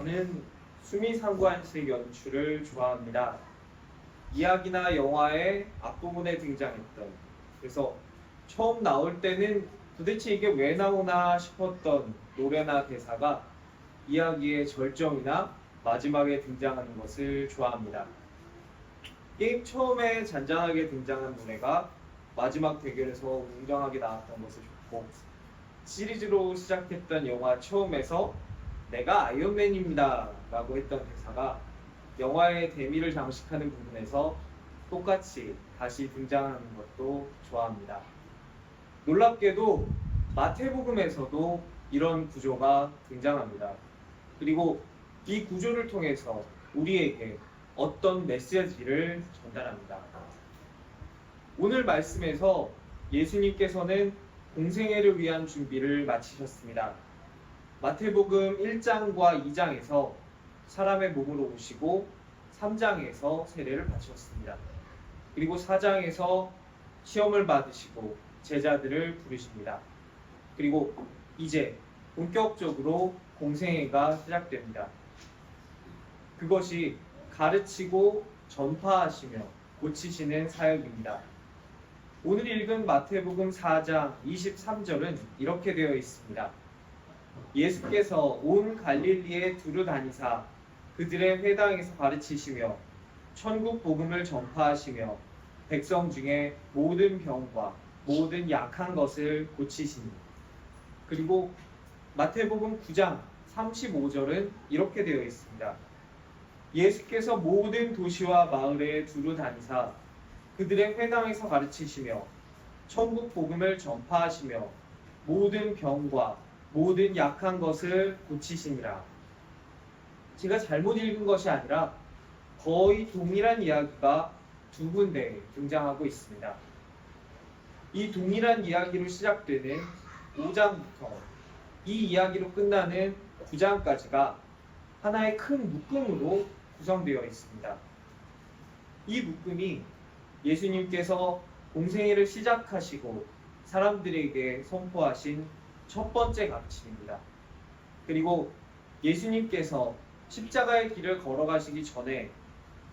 저는 수미상관식 연출을 좋아합니다. 이야기나 영화의 앞부분에 등장했던, 그래서 처음 나올 때는 도대체 이게 왜 나오나 싶었던 노래나 대사가 이야기의 절정이나 마지막에 등장하는 것을 좋아합니다. 게임 처음에 잔잔하게 등장한 노래가 마지막 대결에서 웅장하게 나왔던 것을 좋고, 시리즈로 시작했던 영화 처음에서 내가 아이언맨입니다 라고 했던 대사가 영화의 대미를 장식하는 부분에서 똑같이 다시 등장하는 것도 좋아합니다. 놀랍게도 마태복음에서도 이런 구조가 등장합니다. 그리고 이 구조를 통해서 우리에게 어떤 메시지를 전달합니다. 오늘 말씀에서 예수님께서는 공생애를 위한 준비를 마치셨습니다. 마태복음 1장과 2장에서 사람의 몸으로 오시고 3장에서 세례를 바쳤습니다. 그리고 4장에서 시험을 받으시고 제자들을 부르십니다. 그리고 이제 본격적으로 공생애가 시작됩니다. 그것이 가르치고 전파하시며 고치시는 사역입니다. 오늘 읽은 마태복음 4장 23절은 이렇게 되어 있습니다. 예수께서 온 갈릴리에 두루 다니사 그들의 회당에서 가르치시며 천국 복음을 전파하시며 백성 중에 모든 병과 모든 약한 것을 고치시니. 그리고 마태복음 9장 35절은 이렇게 되어 있습니다. 예수께서 모든 도시와 마을에 두루 다니사 그들의 회당에서 가르치시며 천국 복음을 전파하시며 모든 병과 모든 약한 것을 고치시니라. 제가 잘못 읽은 것이 아니라 거의 동일한 이야기가 두 군데 등장하고 있습니다. 이 동일한 이야기로 시작되는 5장부터 이 이야기로 끝나는 9장까지가 하나의 큰 묶음으로 구성되어 있습니다. 이 묶음이 예수님께서 공생애를 시작하시고 사람들에게 선포하신 첫 번째 가르침입니다. 그리고 예수님께서 십자가의 길을 걸어가시기 전에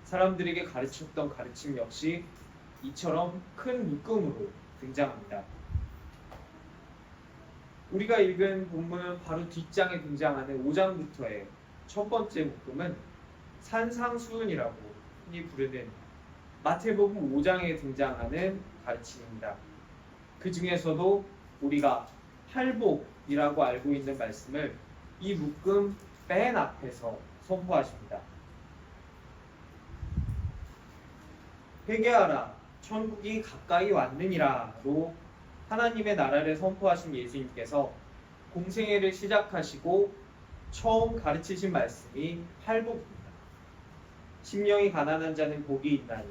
사람들에게 가르쳤던 가르침 역시 이처럼 큰 묶음으로 등장합니다. 우리가 읽은 본문 바로 뒷장에 등장하는 5장부터의 첫 번째 묶음은 산상수훈이라고 흔히 부르는 마태복음 5장에 등장하는 가르침입니다. 그 중에서도 우리가 팔복이라고 알고 있는 말씀을 이 묶음 맨 앞에서 선포하십니다. 회개하라, 천국이 가까이 왔느니라로 하나님의 나라를 선포하신 예수님께서 공생애를 시작하시고 처음 가르치신 말씀이 팔복입니다. 심령이 가난한 자는 복이 있나니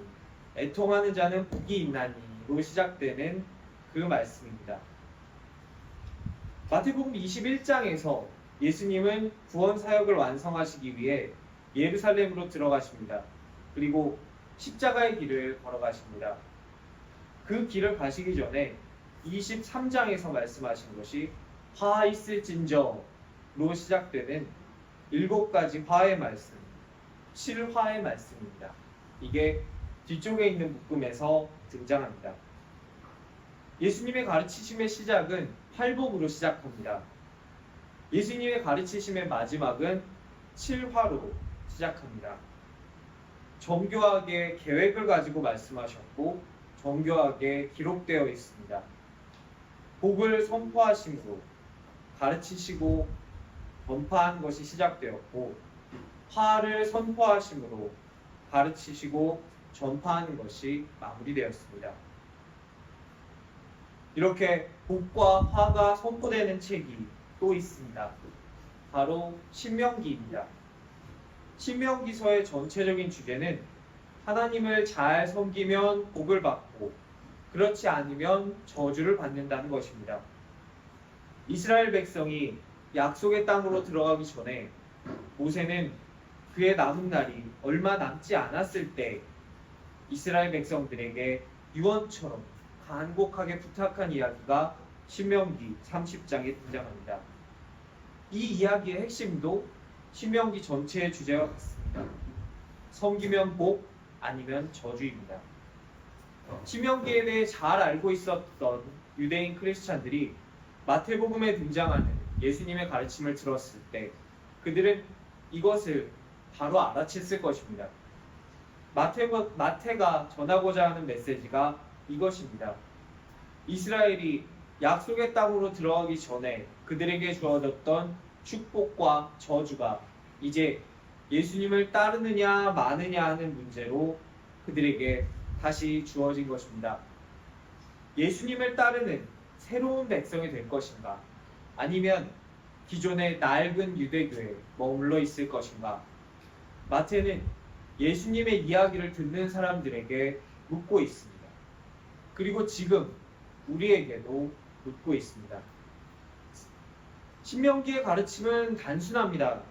애통하는 자는 복이 있나니로 시작되는 그 말씀입니다. 마태복음 21장에서 예수님은 구원 사역을 완성하시기 위해 예루살렘으로 들어가십니다. 그리고 십자가의 길을 걸어가십니다. 그 길을 가시기 전에 23장에서 말씀하신 것이 화 있을진저로 시작되는 7가지 화의 말씀, 7화의 말씀입니다. 이게 뒤쪽에 있는 묶음에서 등장합니다. 예수님의 가르치심의 시작은 팔복으로 시작합니다. 예수님의 가르치심의 마지막은 7화로 시작합니다. 정교하게 계획을 가지고 말씀하셨고 정교하게 기록되어 있습니다. 복을 선포하심으로 가르치시고 전파한 것이 시작되었고 화를 선포하심으로 가르치시고 전파하는 것이 마무리되었습니다. 이렇게 복과 화가 선포되는 책이 또 있습니다. 바로 신명기입니다. 신명기서의 전체적인 주제는 하나님을 잘 섬기면 복을 받고 그렇지 않으면 저주를 받는다는 것입니다. 이스라엘 백성이 약속의 땅으로 들어가기 전에 모세는 그의 남은 날이 얼마 남지 않았을 때 이스라엘 백성들에게 유언처럼 간곡하게 부탁한 이야기가 신명기 30장에 등장합니다. 이 이야기의 핵심도 신명기 전체의 주제와 같습니다. 섬기면 복, 아니면 저주입니다. 신명기에 대해 잘 알고 있었던 유대인 크리스찬들이 마태복음에 등장하는 예수님의 가르침을 들었을 때 그들은 이것을 바로 알아챘을 것입니다. 마태가 전하고자 하는 메시지가 이것입니다. 이스라엘이 약속의 땅으로 들어가기 전에 그들에게 주어졌던 축복과 저주가 이제 예수님을 따르느냐 마느냐 하는 문제로 그들에게 다시 주어진 것입니다. 예수님을 따르는 새로운 백성이 될 것인가? 아니면 기존의 낡은 유대교에 머물러 있을 것인가? 마태는 예수님의 이야기를 듣는 사람들에게 묻고 있습니다. 그리고 지금 우리에게도 묻고 있습니다. 신명기의 가르침은 단순합니다.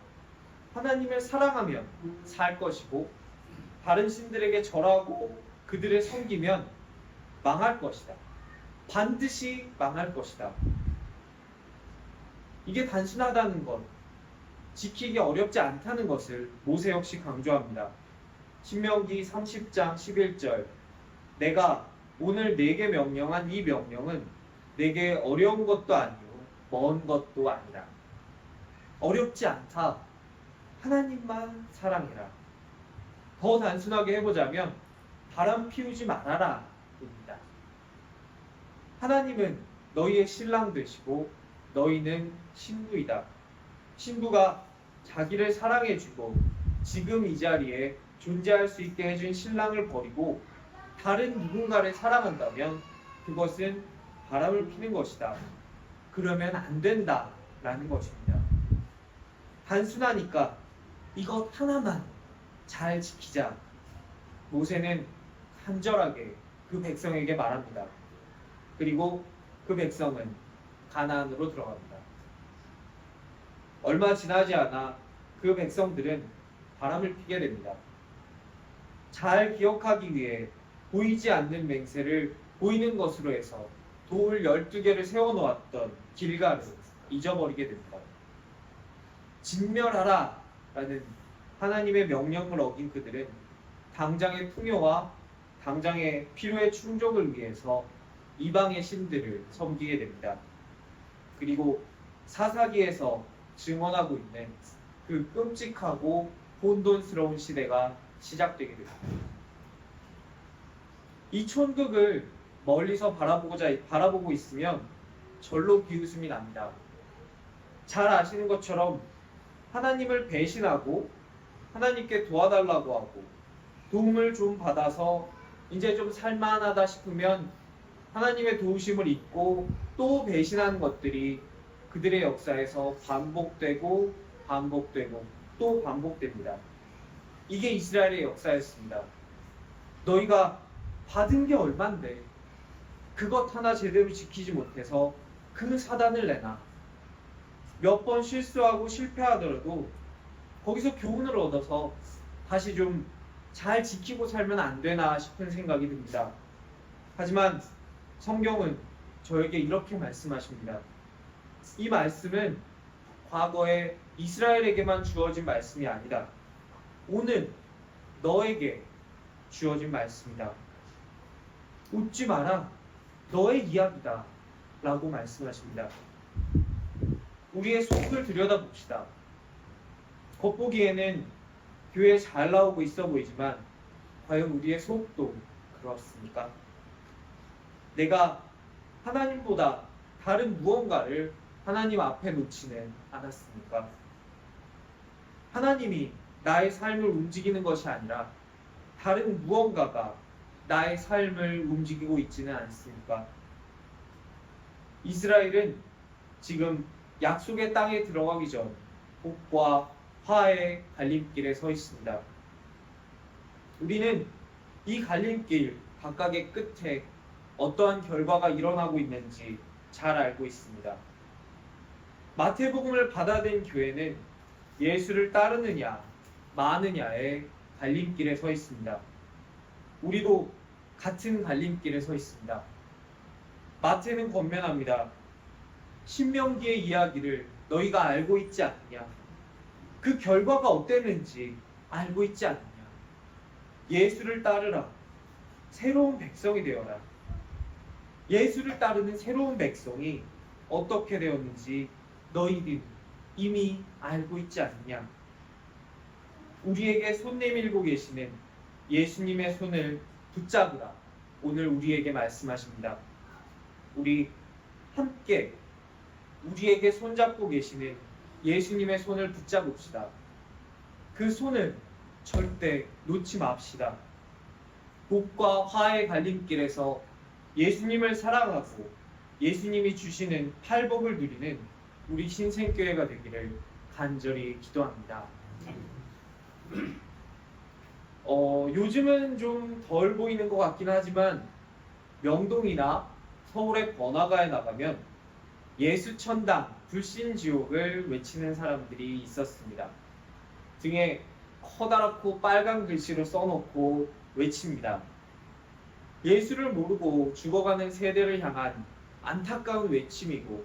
하나님을 사랑하면 살 것이고 다른 신들에게 절하고 그들을 섬기면 망할 것이다. 반드시 망할 것이다. 이게 단순하다는 것, 지키기 어렵지 않다는 것을 모세 역시 강조합니다. 신명기 30장 11절 내가 오늘 네게 명령한 이 명령은 네게 어려운 것도 아니요 먼 것도 아니라. 어렵지 않다. 하나님만 사랑해라. 더 단순하게 해보자면 바람 피우지 말아라 입니다. 하나님은 너희의 신랑 되시고 너희는 신부이다. 신부가 자기를 사랑해주고 지금 이 자리에 존재할 수 있게 해준 신랑을 버리고 다른 누군가를 사랑한다면 그것은 바람을 피는 것이다. 그러면 안 된다라는 것입니다. 단순하니까 이것 하나만 잘 지키자. 모세는 간절하게 그 백성에게 말합니다. 그리고 그 백성은 가나안으로 들어갑니다. 얼마 지나지 않아 그 백성들은 바람을 피게 됩니다. 잘 기억하기 위해 보이지 않는 맹세를 보이는 것으로 해서 돌 12개를 세워놓았던 길가를 잊어버리게 됩니다. 진멸하라 라는 하나님의 명령을 어긴 그들은 당장의 풍요와 당장의 필요의 충족을 위해서 이방의 신들을 섬기게 됩니다. 그리고 사사기에서 증언하고 있는 그 끔찍하고 혼돈스러운 시대가 시작되게 됩니다. 이 촌극을 멀리서 바라보고 있으면 절로 비웃음이 납니다. 잘 아시는 것처럼 하나님을 배신하고 하나님께 도와달라고 하고 도움을 좀 받아서 이제 좀 살만하다 싶으면 하나님의 도우심을 잊고 또 배신하는 것들이 그들의 역사에서 반복되고 또 반복됩니다. 이게 이스라엘의 역사였습니다. 너희가 받은 게 얼만데 그것 하나 제대로 지키지 못해서 그 사단을 내나. 몇 번 실수하고 실패하더라도 거기서 교훈을 얻어서 다시 좀 잘 지키고 살면 안 되나 싶은 생각이 듭니다. 하지만 성경은 저에게 이렇게 말씀하십니다. 이 말씀은 과거에 이스라엘에게만 주어진 말씀이 아니다. 오늘 너에게 주어진 말씀이다. 웃지 마라. 너의 이야기다. 라고 말씀하십니다. 우리의 속을 들여다봅시다. 겉보기에는 교회에 잘 나오고 있어 보이지만 과연 우리의 속도 그렇습니까? 내가 하나님보다 다른 무언가를 하나님 앞에 놓지는 않았습니까? 하나님이 나의 삶을 움직이는 것이 아니라 다른 무언가가 나의 삶을 움직이고 있지는 않습니까? 이스라엘은 지금 약속의 땅에 들어가기 전 복과 화의 갈림길에 서 있습니다. 우리는 이 갈림길 각각의 끝에 어떠한 결과가 일어나고 있는지 잘 알고 있습니다. 마태복음을 받아들인 교회는 예수를 따르느냐 마느냐의 갈림길에 서 있습니다. 우리도 같은 갈림길에 서 있습니다. 마태는 권면합니다. 신명기의 이야기를 너희가 알고 있지 않느냐? 그 결과가 어땠는지 알고 있지 않느냐? 예수를 따르라. 새로운 백성이 되어라. 예수를 따르는 새로운 백성이 어떻게 되었는지 너희들 이미 알고 있지 않느냐? 우리에게 손 내밀고 계시는 예수님의 손을 붙잡으라. 오늘 우리에게 말씀하십니다. 우리 함께 우리에게 손잡고 계시는 예수님의 손을 붙잡읍시다. 그 손을 절대 놓지 맙시다. 복과 화의 갈림길에서 예수님을 사랑하고 예수님이 주시는 팔복을 누리는 우리 신생교회가 되기를 간절히 기도합니다. 요즘은 좀 덜 보이는 것 같긴 하지만 명동이나 서울의 번화가에 나가면 예수천당 불신지옥을 외치는 사람들이 있었습니다. 등에 커다랗고 빨간 글씨로 써놓고 외칩니다. 예수를 모르고 죽어가는 세대를 향한 안타까운 외침이고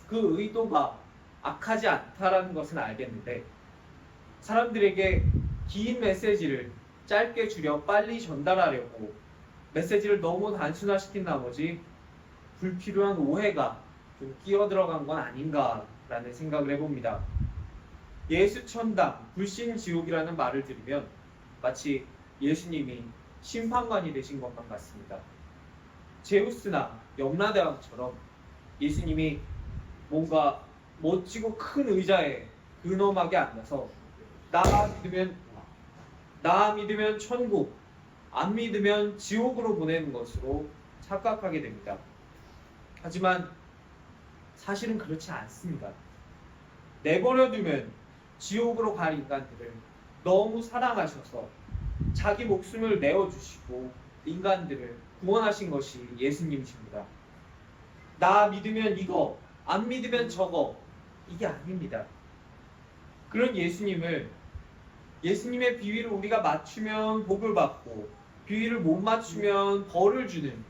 그 의도가 악하지 않다라는 것은 알겠는데 사람들에게 긴 메시지를 짧게 줄여 빨리 전달하려고 메시지를 너무 단순화시킨 나머지 불필요한 오해가 좀 끼어들어간 건 아닌가라는 생각을 해봅니다. 예수천당, 불신지옥이라는 말을 들으면 마치 예수님이 심판관이 되신 것만 같습니다. 제우스나 염라대왕처럼 예수님이 뭔가 멋지고 큰 의자에 근엄하게 앉아서 나 믿으면 천국, 안 믿으면 지옥으로 보내는 것으로 착각하게 됩니다. 하지만 사실은 그렇지 않습니다. 내버려두면 지옥으로 갈 인간들을 너무 사랑하셔서 자기 목숨을 내어주시고 인간들을 구원하신 것이 예수님이십니다. 나 믿으면 이거, 안 믿으면 저거, 이게 아닙니다. 그런 예수님의 비위를 우리가 맞추면 복을 받고 비위를 못 맞추면 벌을 주는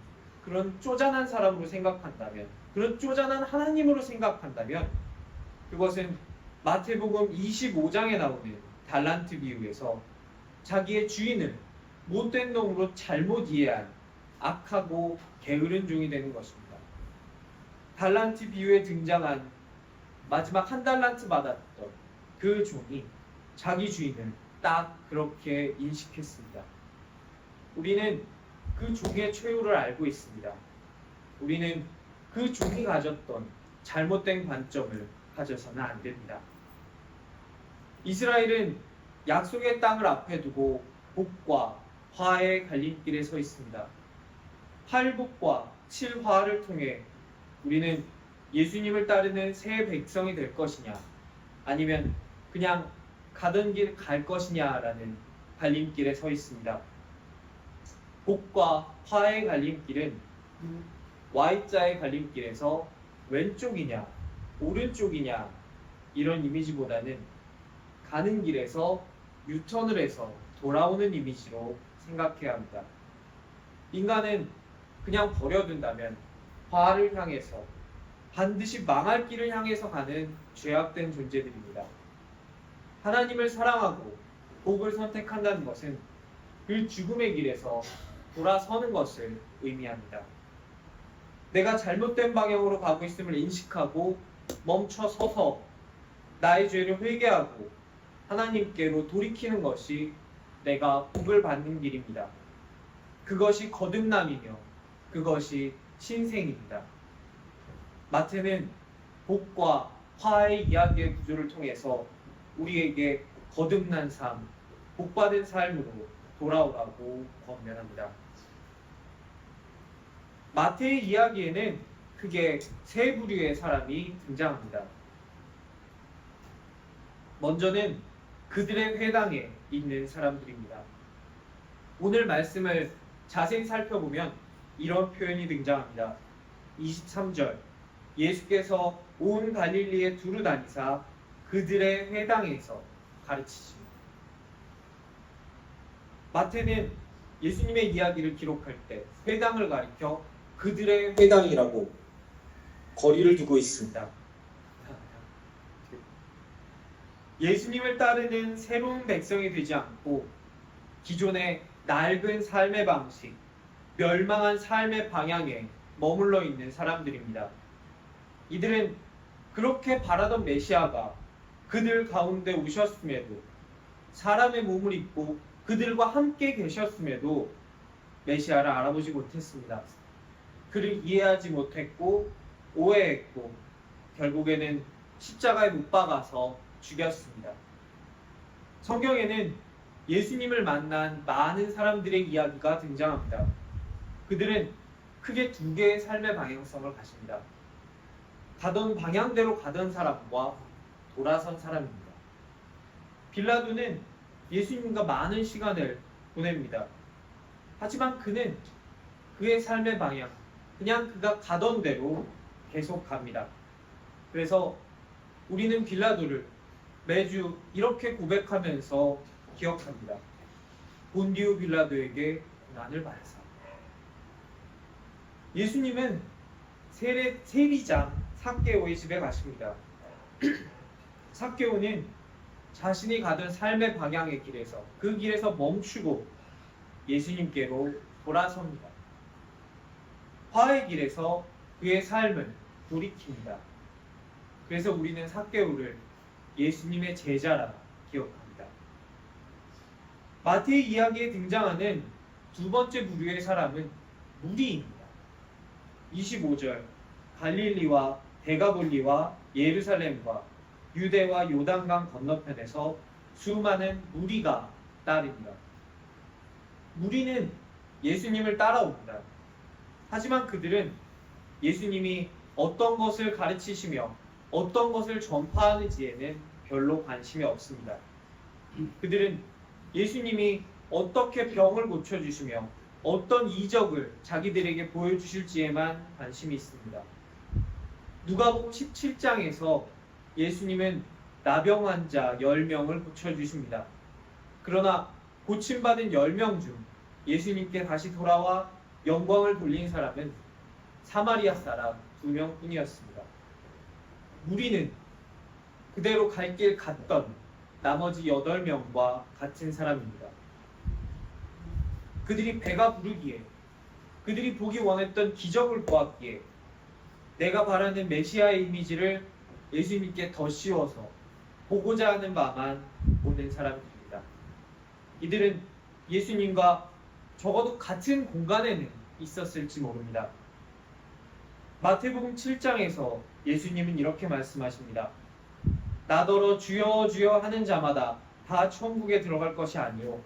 그런 쪼잔한 사람으로 생각한다면, 그런 쪼잔한 하나님으로 생각한다면 그것은 마태복음 25장에 나오는 달란트 비유에서 자기의 주인을 못된 놈으로 잘못 이해한 악하고 게으른 종이 되는 것입니다. 달란트 비유에 등장한 마지막 한 달란트 받았던 그 종이 자기 주인을 딱 그렇게 인식했습니다. 우리는 그 종의 최후를 알고 있습니다. 우리는 그 종이 가졌던 잘못된 관점을 가져서는 안 됩니다. 이스라엘은 약속의 땅을 앞에 두고 복과 화의 갈림길에 서 있습니다. 8복과 7화를 통해 우리는 예수님을 따르는 새 백성이 될 것이냐 아니면 그냥 가던 길 갈 것이냐라는 갈림길에 서 있습니다. 복과 화의 갈림길은 Y자의 갈림길에서 왼쪽이냐 오른쪽이냐 이런 이미지보다는 가는 길에서 유턴을 해서 돌아오는 이미지로 생각해야 합니다. 인간은 그냥 버려둔다면 화를 향해서 반드시 망할 길을 향해서 가는 죄악된 존재들입니다. 하나님을 사랑하고 복을 선택한다는 것은 그 죽음의 길에서 돌아서는 것을 의미합니다. 내가 잘못된 방향으로 가고 있음을 인식하고 멈춰서서 나의 죄를 회개하고 하나님께로 돌이키는 것이 내가 복을 받는 길입니다. 그것이 거듭남이며 그것이 신생입니다. 마태는 복과 화의 이야기의 구조를 통해서 우리에게 거듭난 삶, 복받은 삶으로 돌아오라고 권면합니다. 마태의 이야기에는 크게 세 부류의 사람이 등장합니다. 먼저는 그들의 회당에 있는 사람들입니다. 오늘 말씀을 자세히 살펴보면 이런 표현이 등장합니다. 23절 예수께서 온 갈릴리에 두루 다니사 그들의 회당에서 가르치십니다. 마태는 예수님의 이야기를 기록할 때 회당을 가리켜 그들의 회당이라고 거리를 두고 있습니다. 예수님을 따르는 새로운 백성이 되지 않고 기존의 낡은 삶의 방식, 멸망한 삶의 방향에 머물러 있는 사람들입니다. 이들은 그렇게 바라던 메시아가 그들 가운데 오셨음에도, 사람의 몸을 입고 그들과 함께 계셨음에도 메시아를 알아보지 못했습니다. 그를 이해하지 못했고 오해했고 결국에는 십자가에 못 박아서 죽였습니다. 성경에는 예수님을 만난 많은 사람들의 이야기가 등장합니다. 그들은 크게 두 개의 삶의 방향성을 가집니다. 가던 방향대로 가던 사람과 돌아선 사람입니다. 빌라도는 예수님과 많은 시간을 보냅니다. 하지만 그는 그의 삶의 방향, 그냥 그가 가던 대로 계속 갑니다. 그래서 우리는 빌라도를 매주 이렇게 고백하면서 기억합니다. 본디오 빌라도에게 고난을 받으사. 예수님은 세리장 삭개오의 집에 가십니다. 삭개오는 자신이 가던 삶의 방향의 길에서, 그 길에서 멈추고 예수님께로 돌아섭니다. 화의 길에서 그의 삶을 돌이킵니다. 그래서 우리는 삭개오를 예수님의 제자라 기억합니다. 마태의 이야기에 등장하는 두 번째 부류의 사람은 무리입니다. 25절, 갈릴리와 데가볼리와 예루살렘과 유대와 요단강 건너편에서 수많은 무리가 따릅니다. 무리는 예수님을 따라옵니다. 하지만 그들은 예수님이 어떤 것을 가르치시며 어떤 것을 전파하는지에는 별로 관심이 없습니다. 그들은 예수님이 어떻게 병을 고쳐주시며 어떤 이적을 자기들에게 보여주실지에만 관심이 있습니다. 누가복음 17장에서 예수님은 나병 환자 10명을 고쳐주십니다. 그러나 고침받은 10명 중 예수님께 다시 돌아와 영광을 돌린 사람은 사마리아 사람 2명 뿐이었습니다. 무리는 그대로 갈 길 갔던 나머지 8명과 같은 사람입니다. 그들이 배가 부르기에, 그들이 보기 원했던 기적을 보았기에 내가 바라는 메시아의 이미지를 예수님께 더 씌워서 보고자 하는 마만 오는 사람들입니다. 이들은 예수님과 적어도 같은 공간에는 있었을지 모릅니다. 마태복음 7장에서 예수님은 이렇게 말씀하십니다. 나더러 주여 주여 하는 자마다 다 천국에 들어갈 것이 아니요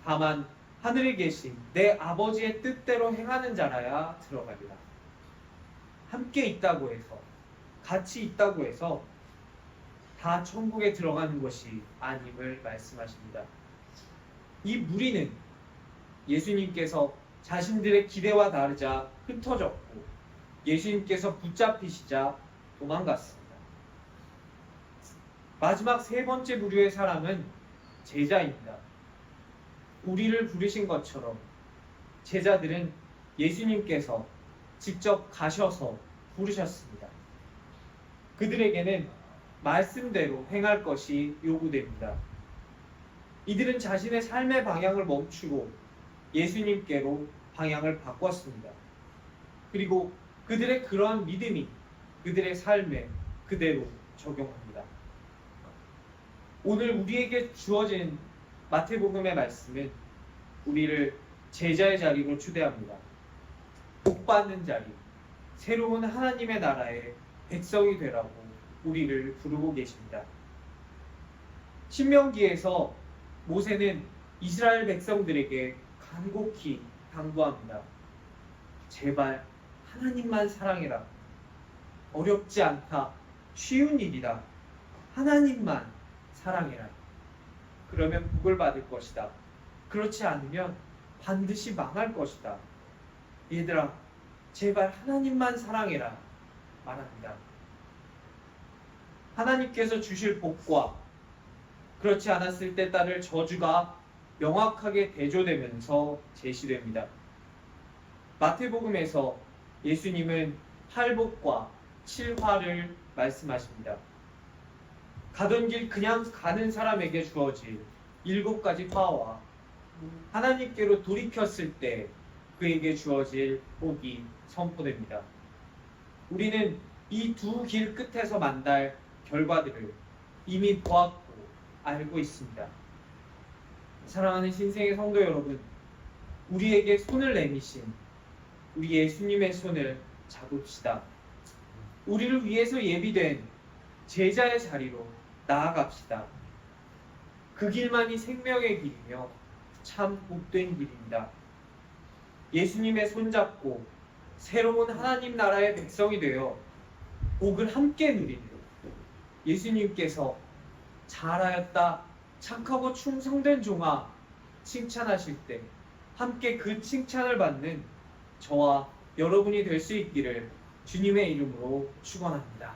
다만 하늘에 계신 내 아버지의 뜻대로 행하는 자라야 들어가리라. 함께 있다고 해서, 같이 있다고 해서 다 천국에 들어가는 것이 아님을 말씀하십니다. 이 무리는 예수님께서 자신들의 기대와 다르자 흩어졌고 예수님께서 붙잡히시자 도망갔습니다. 마지막 세 번째 부류의 사람은 제자입니다. 우리를 부르신 것처럼 제자들은 예수님께서 직접 가셔서 부르셨습니다. 그들에게는 말씀대로 행할 것이 요구됩니다. 이들은 자신의 삶의 방향을 멈추고 예수님께로 방향을 바꿨습니다. 그리고 그들의 그러한 믿음이 그들의 삶에 그대로 적용합니다. 오늘 우리에게 주어진 마태복음의 말씀은 우리를 제자의 자리로 초대합니다. 복받는 자리, 새로운 하나님의 나라의 백성이 되라고 우리를 부르고 계십니다. 신명기에서 모세는 이스라엘 백성들에게 간곡히 당부합니다. 제발 하나님만 사랑해라. 어렵지 않다. 쉬운 일이다. 하나님만 사랑해라. 그러면 복을 받을 것이다. 그렇지 않으면 반드시 망할 것이다. 얘들아, 제발 하나님만 사랑해라 말합니다. 하나님께서 주실 복과 그렇지 않았을 때 따를 저주가 명확하게 대조되면서 제시됩니다. 마태복음에서 예수님은 8복과 7화를 말씀하십니다. 가던 길 그냥 가는 사람에게 주어질 7가지 화와 하나님께로 돌이켰을 때 그에게 주어질 복이 선포됩니다. 우리는 이 두 길 끝에서 만날 결과들을 이미 보았고 알고 있습니다. 사랑하는 신생의 성도 여러분, 우리에게 손을 내미신 우리 예수님의 손을 잡읍시다. 우리를 위해서 예비된 제자의 자리로 나아갑시다. 그 길만이 생명의 길이며 참 복된 길입니다. 예수님의 손잡고 새로운 하나님 나라의 백성이 되어 복을 함께 누리는 예수님께서 잘하였다, 착하고 충성된 종아 칭찬하실 때 함께 그 칭찬을 받는 저와 여러분이 될 수 있기를 주님의 이름으로 축원합니다.